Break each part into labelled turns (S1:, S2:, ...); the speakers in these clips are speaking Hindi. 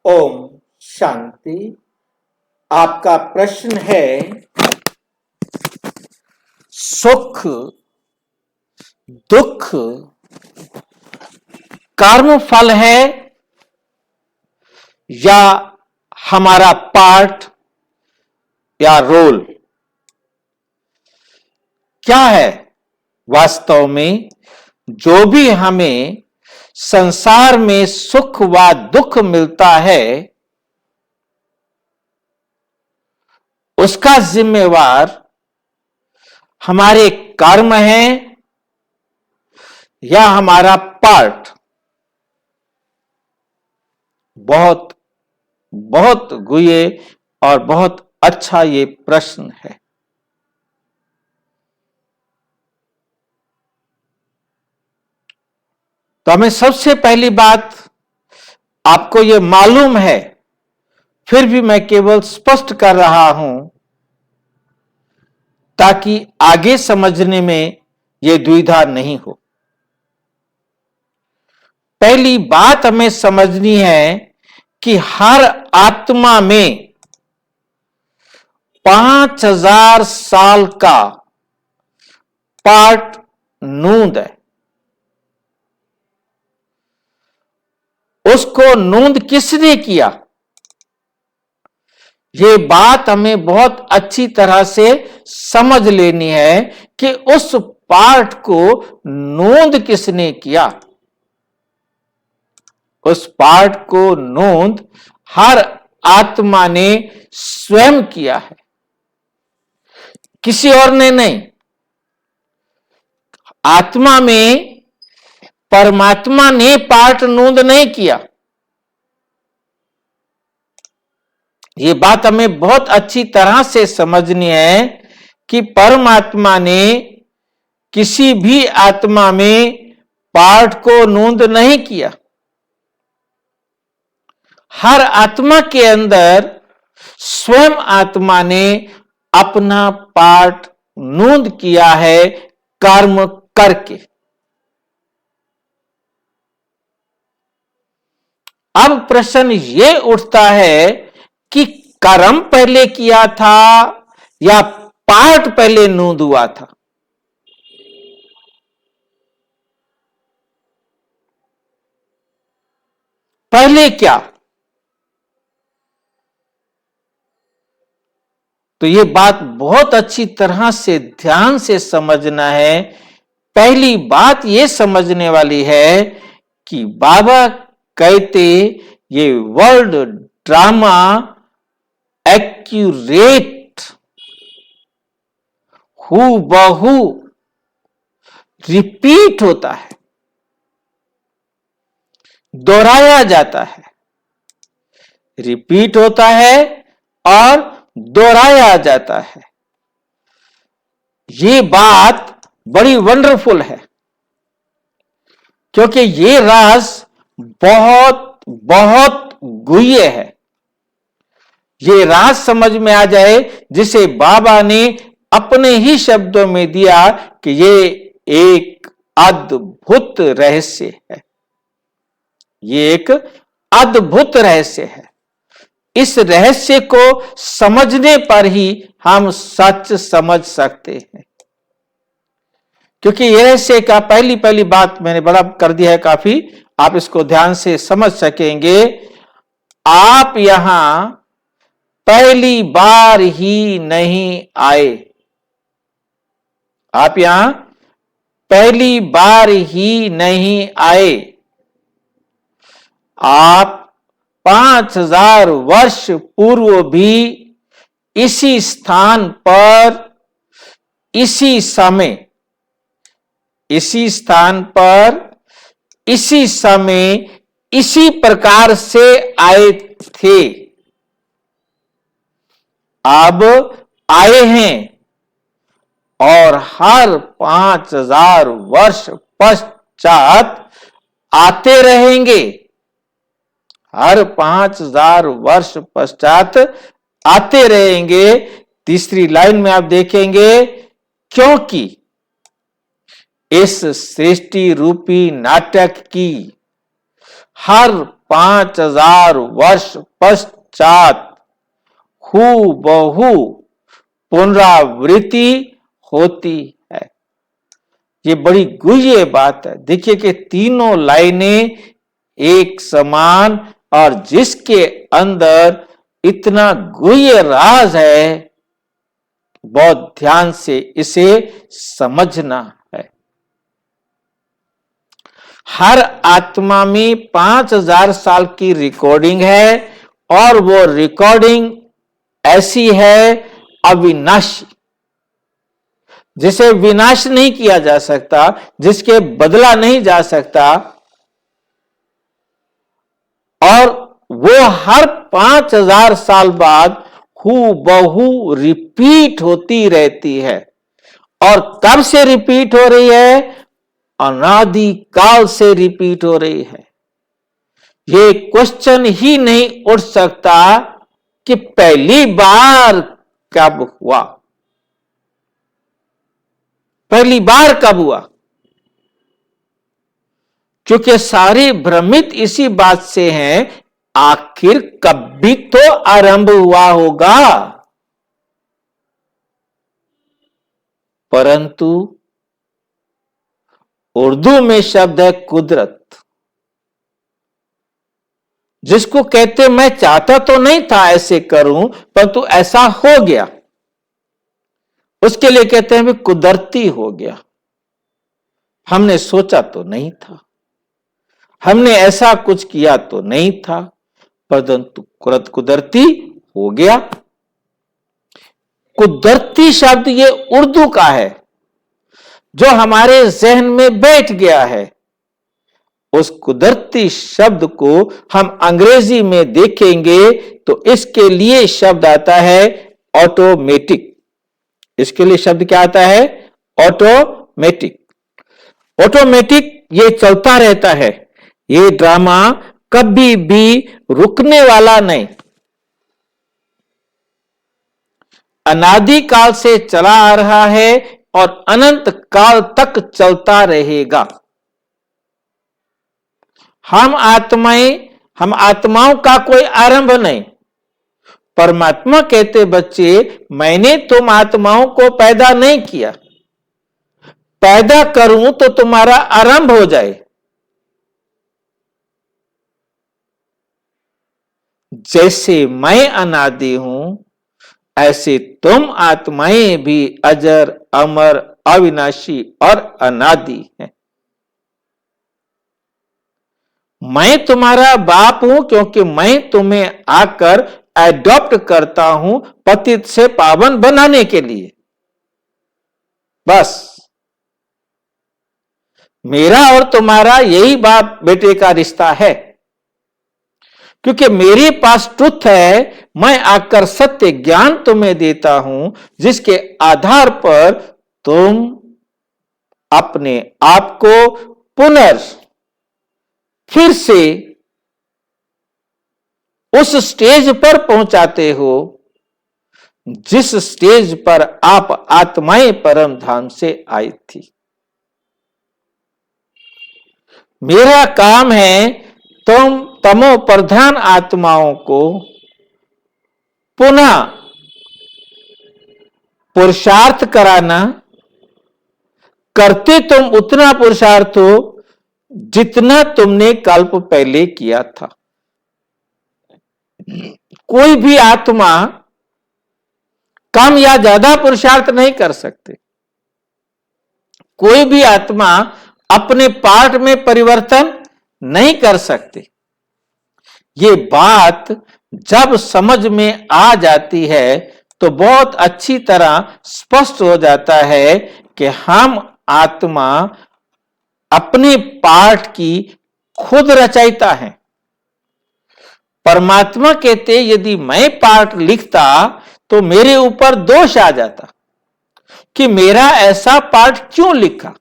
S1: ओम शांति। आपका प्रश्न है सुख दुख कर्म फल है या हमारा पार्ट या रोल? क्या है वास्तव में जो भी हमें संसार में सुख व दुख मिलता है उसका जिम्मेवार हमारे कर्म हैं या हमारा पार्ट? बहुत बहुत गुये और बहुत अच्छा ये प्रश्न है। तो हमें सबसे पहली बात आपको ये मालूम है, फिर भी मैं केवल स्पष्ट कर रहा हूं ताकि आगे समझने में यह दुविधा नहीं हो। पहली बात हमें समझनी है कि हर आत्मा में 5000 साल का पार्ट नूंद है। उसको नूंद किसने किया? ये बात हमें बहुत अच्छी तरह से समझ लेनी है कि उस पार्ट को नूंद किसने किया। उस पार्ट को नूंद हर आत्मा ने स्वयं किया है, किसी और ने नहीं। आत्मा में परमात्मा ने पार्ट नूंद नहीं किया। यह बात हमें बहुत अच्छी तरह से समझनी है कि परमात्मा ने किसी भी आत्मा में पार्ट को नूंद नहीं किया। हर आत्मा के अंदर स्वयं आत्मा ने अपना पार्ट नूंद किया है कर्म करके। अब प्रश्न ये उठता है कि कर्म पहले किया था या पार्ट पहले नूंद हुआ था? पहले क्या? तो यह बात बहुत अच्छी तरह से ध्यान से समझना है। पहली बात यह समझने वाली है कि बाबा कहते ये वर्ल्ड ड्रामा एक्यूरेट हूबहू रिपीट होता है, दोहराया जाता है, रिपीट होता है और दोहराया जाता है। ये बात बड़ी वंडरफुल है क्योंकि ये राज बहुत बहुत गुह्य है। ये राज समझ में आ जाए जिसे बाबा ने अपने ही शब्दों में दिया कि ये एक अद्भुत रहस्य है। ये एक अद्भुत रहस्य है। इस रहस्य को समझने पर ही हम सच समझ सकते हैं, क्योंकि यह रहस्य का पहली बात मैंने बड़ा कर दिया है काफी, आप इसको ध्यान से समझ सकेंगे। आप यहां पहली बार ही नहीं आए। आप यहां पहली बार ही नहीं आए। आप 5000 वर्ष पूर्व भी इसी स्थान पर, इसी समय, इसी स्थान पर, इसी समय, इसी प्रकार से आए थे। अब आए हैं और हर 5000 वर्ष पश्चात आते रहेंगे। हर 5000 वर्ष पश्चात आते रहेंगे। तीसरी लाइन में आप देखेंगे, क्योंकि इस सृष्टि रूपी नाटक की हर 5000 वर्ष पश्चात हूबहू पुनरावृत्ति होती है। ये बड़ी गुह्य बात है। देखिए कि तीनों लाइनें एक समान, और जिसके अंदर इतना गुह्य राज है, बहुत ध्यान से इसे समझना है। हर आत्मा में 5000 साल की रिकॉर्डिंग है, और वो रिकॉर्डिंग ऐसी है अविनाशी, जिसे विनाश नहीं किया जा सकता, जिसके बदला नहीं जा सकता, और वो हर 5000 साल बाद हूबहू रिपीट होती रहती है। और कब से रिपीट हो रही है? अनादि काल से रिपीट हो रही है। ये क्वेश्चन ही नहीं उठ सकता कि पहली बार कब हुआ, पहली बार कब हुआ, क्योंकि सारे भ्रमित इसी बात से हैं, आखिर कभी तो आरंभ हुआ होगा। परंतु उर्दू में शब्द है कुदरत, जिसको कहते मैं चाहता तो नहीं था ऐसे करूं, परंतु ऐसा हो गया, उसके लिए कहते हैं भी कुदरती हो गया। हमने सोचा तो नहीं था, हमने ऐसा कुछ किया तो नहीं था, परंतु कुदरती हो गया। कुदरती शब्द ये उर्दू का है, जो हमारे जहन में बैठ गया है। उस कुदरती शब्द को हम अंग्रेजी में देखेंगे तो इसके लिए शब्द आता है ऑटोमेटिक। इसके लिए शब्द क्या आता है? ऑटोमेटिक। ऑटोमेटिक ये चलता रहता है, ये ड्रामा कभी भी रुकने वाला नहीं, अनादि काल से चला आ रहा है और अनंत काल तक चलता रहेगा। हम आत्माओं का कोई आरंभ नहीं। परमात्मा कहते बच्चे मैंने तुम आत्माओं को पैदा नहीं किया, पैदा करूं तो तुम्हारा आरंभ हो जाए। जैसे मैं अनादि हूं, ऐसे तुम आत्माएं भी अजर, अमर, अविनाशी और अनादि हैं। मैं तुम्हारा बाप हूं क्योंकि मैं तुम्हें आकर एडॉप्ट करता हूं पतित से पावन बनाने के लिए। बस मेरा और तुम्हारा यही बाप बेटे का रिश्ता है, क्योंकि मेरे पास ट्रुथ है। मैं आकर सत्य ज्ञान तुम्हें देता हूं, जिसके आधार पर तुम अपने आप को फिर से उस स्टेज पर पहुंचाते हो जिस स्टेज पर आप आत्माएं परम धाम से आई थी। मेरा काम है तुम तमो प्रधान आत्माओं को पुनः पुरुषार्थ कराना। करते तुम उतना पुरुषार्थ हो जितना तुमने कल्प पहले किया था। कोई भी आत्मा कम या ज्यादा पुरुषार्थ नहीं कर सकते। कोई भी आत्मा अपने पार्ट में परिवर्तन नहीं कर सकते। ये बात जब समझ में आ जाती है तो बहुत अच्छी तरह स्पष्ट हो जाता है कि हम आत्मा अपने पार्ट की खुद रचयिता है। परमात्मा कहते यदि मैं पार्ट लिखता तो मेरे ऊपर दोष आ जाता कि मेरा ऐसा पार्ट क्यों लिखा।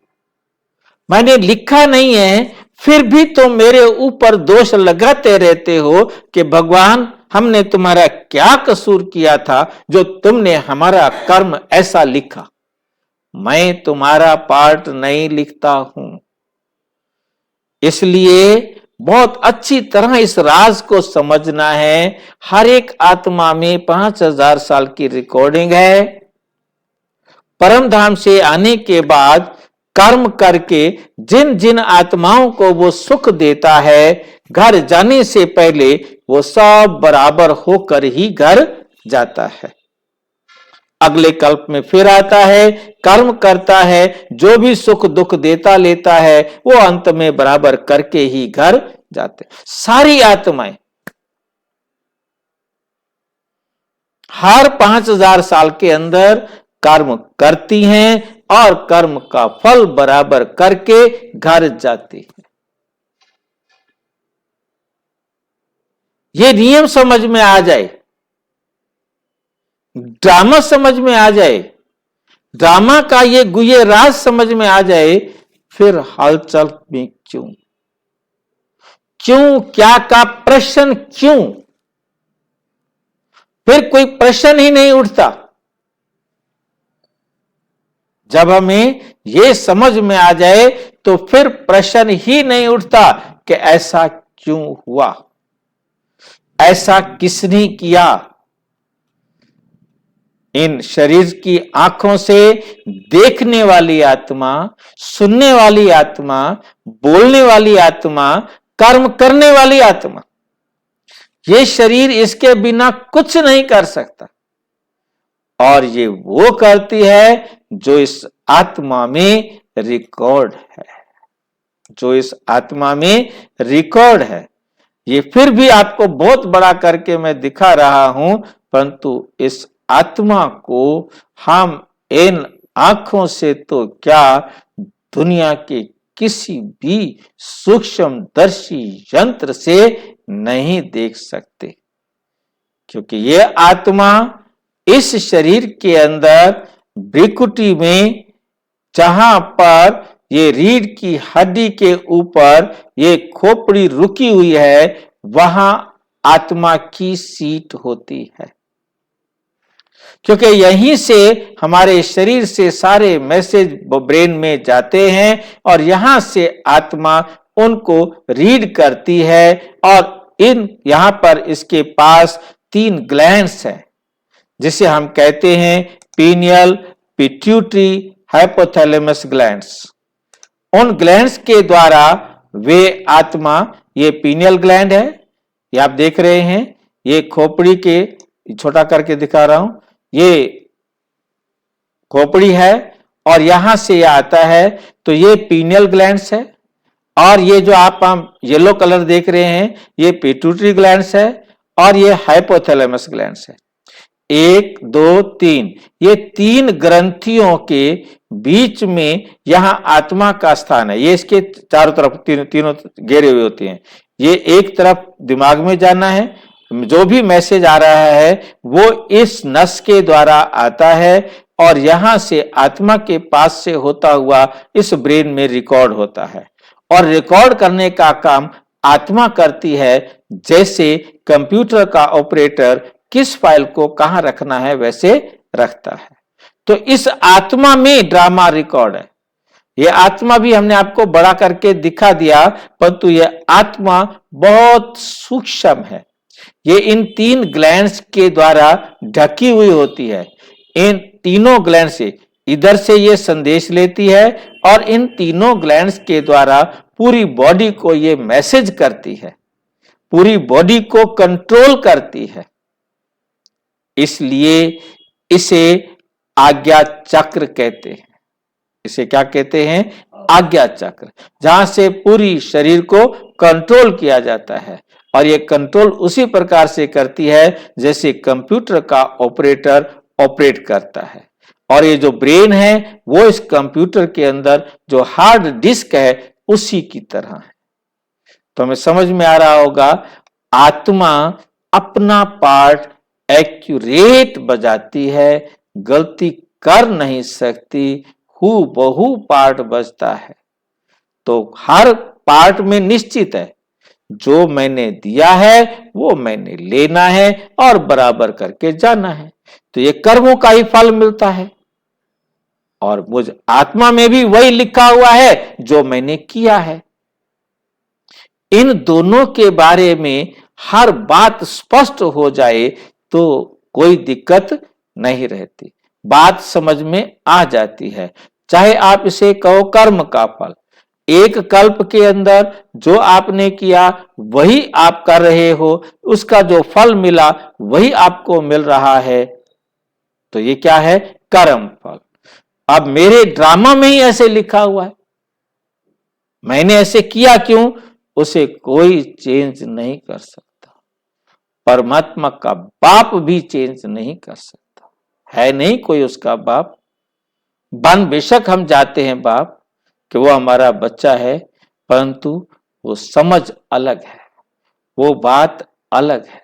S1: मैंने लिखा नहीं है, फिर भी तुम मेरे ऊपर दोष लगाते रहते हो कि भगवान हमने तुम्हारा क्या कसूर किया था जो तुमने हमारा कर्म ऐसा लिखा। मैं तुम्हारा पार्ट नहीं लिखता हूं, इसलिए बहुत अच्छी तरह इस राज को समझना है। हर एक आत्मा में 5000 साल की रिकॉर्डिंग है। परम धाम से आने के बाद कर्म करके जिन जिन आत्माओं को वो सुख देता है, घर जाने से पहले वो सब बराबर होकर ही घर जाता है। अगले कल्प में फिर आता है, कर्म करता है, जो भी सुख दुख देता लेता है वो अंत में बराबर करके ही घर जाते। सारी आत्माएं हर 5000 साल के अंदर कर्म करती हैं और कर्म का फल बराबर करके घर जाती है। ये नियम समझ में आ जाए, ड्रामा समझ में आ जाए, ड्रामा का ये गुह्य राज समझ में आ जाए, फिर हलचल में क्यों, क्यों क्या का प्रश्न क्यों, फिर कोई प्रश्न ही नहीं उठता। जब हमें यह समझ में आ जाए तो फिर प्रश्न ही नहीं उठता कि ऐसा क्यों हुआ, ऐसा किसने किया। इन शरीर की आंखों से देखने वाली आत्मा, सुनने वाली आत्मा, बोलने वाली आत्मा, कर्म करने वाली आत्मा, ये शरीर इसके बिना कुछ नहीं कर सकता। और ये वो करती है जो इस आत्मा में रिकॉर्ड है, जो इस आत्मा में रिकॉर्ड है। ये फिर भी आपको बहुत बड़ा करके मैं दिखा रहा हूं, परंतु इस आत्मा को हम इन आंखों से तो क्या दुनिया के किसी भी सूक्ष्म दर्शी यंत्र से नहीं देख सकते, क्योंकि ये आत्मा इस शरीर के अंदर भ्रिकुटी में, जहां पर ये रीढ़ की हड्डी के ऊपर ये खोपड़ी रुकी हुई है, वहां आत्मा की सीट होती है। क्योंकि यहीं से हमारे शरीर से सारे मैसेज ब्रेन में जाते हैं और यहां से आत्मा उनको रीड करती है। और यहां पर इसके पास 3 ग्लैंड्स हैं, जिसे हम कहते हैं पीनियल, पिट्यूटरी, हाइपोथैलेमस ग्लैंड्स। उन ग्लैंड्स के द्वारा वे आत्मा, ये पीनियल ग्लैंड है, ये आप देख रहे हैं, ये खोपड़ी के, छोटा करके दिखा रहा हूं, ये खोपड़ी है और यहां से यह आता है, तो ये पीनियल ग्लैंड्स है। और ये जो आप येलो कलर देख रहे हैं, ये पिट्यूटरी ग्लैंड्स है और ये हाइपोथैलेमस ग्लैंड्स है। 1 2 3, ये 3 ग्रंथियों के बीच में यहां आत्मा का स्थान है। ये इसके चारों तरफ तीनों घेरे हुए होते हैं। ये एक तरफ दिमाग में जाना है, जो भी मैसेज आ रहा है वो इस नस के द्वारा आता है और यहां से आत्मा के पास से होता हुआ इस ब्रेन में रिकॉर्ड होता है। और रिकॉर्ड करने का काम आत्मा करती है, जैसे कंप्यूटर का ऑपरेटर किस फाइल को कहां रखना है वैसे रखता है। तो इस आत्मा में ड्रामा रिकॉर्ड है। यह आत्मा भी हमने आपको बड़ा करके दिखा दिया, परंतु यह आत्मा बहुत सूक्ष्म है। ये इन 3 ग्लैंड्स के द्वारा ढकी हुई होती है। इन तीनों ग्लैंड से इधर से ये संदेश लेती है और इन तीनों ग्लैंड्स के द्वारा पूरी बॉडी को ये मैसेज करती है, पूरी बॉडी को कंट्रोल करती है। इसलिए इसे आज्ञा चक्र कहते हैं। इसे क्या कहते हैं? आज्ञा चक्र, जहां से पूरी शरीर को कंट्रोल किया जाता है। और ये कंट्रोल उसी प्रकार से करती है जैसे कंप्यूटर का ऑपरेटर ऑपरेट करता है। और ये जो ब्रेन है वो इस कंप्यूटर के अंदर जो हार्ड डिस्क है उसी की तरह है। तो हमें समझ में आ रहा होगा, आत्मा अपना पार्ट एक्यूरेट बजाती है, गलती कर नहीं सकती, हूबहू पार्ट बजता है। तो हर पार्ट में निश्चित है, जो मैंने दिया है वो मैंने लेना है और बराबर करके जाना है। तो ये कर्मों का ही फल मिलता है। और मुझ आत्मा में भी वही लिखा हुआ है जो मैंने किया है। इन दोनों के बारे में हर बात स्पष्ट हो जाए तो कोई दिक्कत नहीं रहती, बात समझ में आ जाती है। चाहे आप इसे कहो कर्म का फल, एक कल्प के अंदर जो आपने किया वही आप कर रहे हो, उसका जो फल मिला वही आपको मिल रहा है, तो ये क्या है? कर्म फल। अब मेरे ड्रामा में ही ऐसे लिखा हुआ है, मैंने ऐसे किया क्यों, उसे कोई चेंज नहीं कर सकता। परमात्मा का बाप भी चेंज नहीं कर सकता, है नहीं कोई उसका बाप। बन बेशक हम जाते हैं बाप कि वो हमारा बच्चा है, परंतु वो समझ अलग है, वो बात अलग है।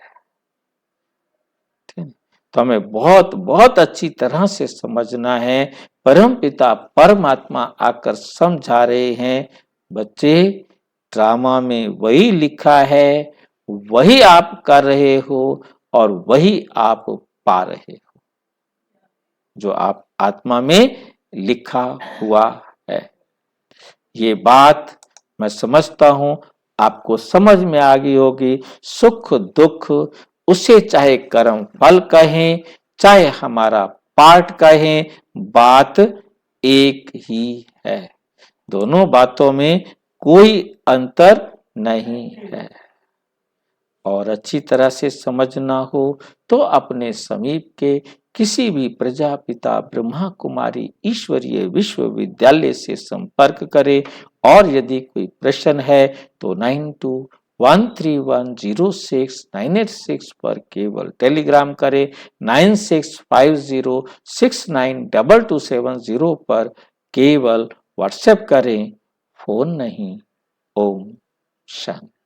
S1: तो हमें बहुत बहुत अच्छी तरह से समझना है। परम पिता परमात्मा आकर समझा रहे हैं, बच्चे ड्रामा में वही लिखा है, वही आप कर रहे हो और वही आप पा रहे हो, जो आप आत्मा में लिखा हुआ है। ये बात मैं समझता हूं आपको समझ में आ गई होगी। सुख दुख उसे चाहे कर्म फल कहें, चाहे हमारा पाठ कहें, बात एक ही है। दोनों बातों में कोई अंतर नहीं है। और अच्छी तरह से समझना हो तो अपने समीप के किसी भी प्रजापिता ब्रह्मा कुमारी ईश्वरीय विश्वविद्यालय से संपर्क करें। और यदि कोई प्रश्न है तो 9213106986 पर केवल टेलीग्राम करें, 9650692270 पर केवल व्हाट्सएप करें, फोन नहीं। ओम शांति।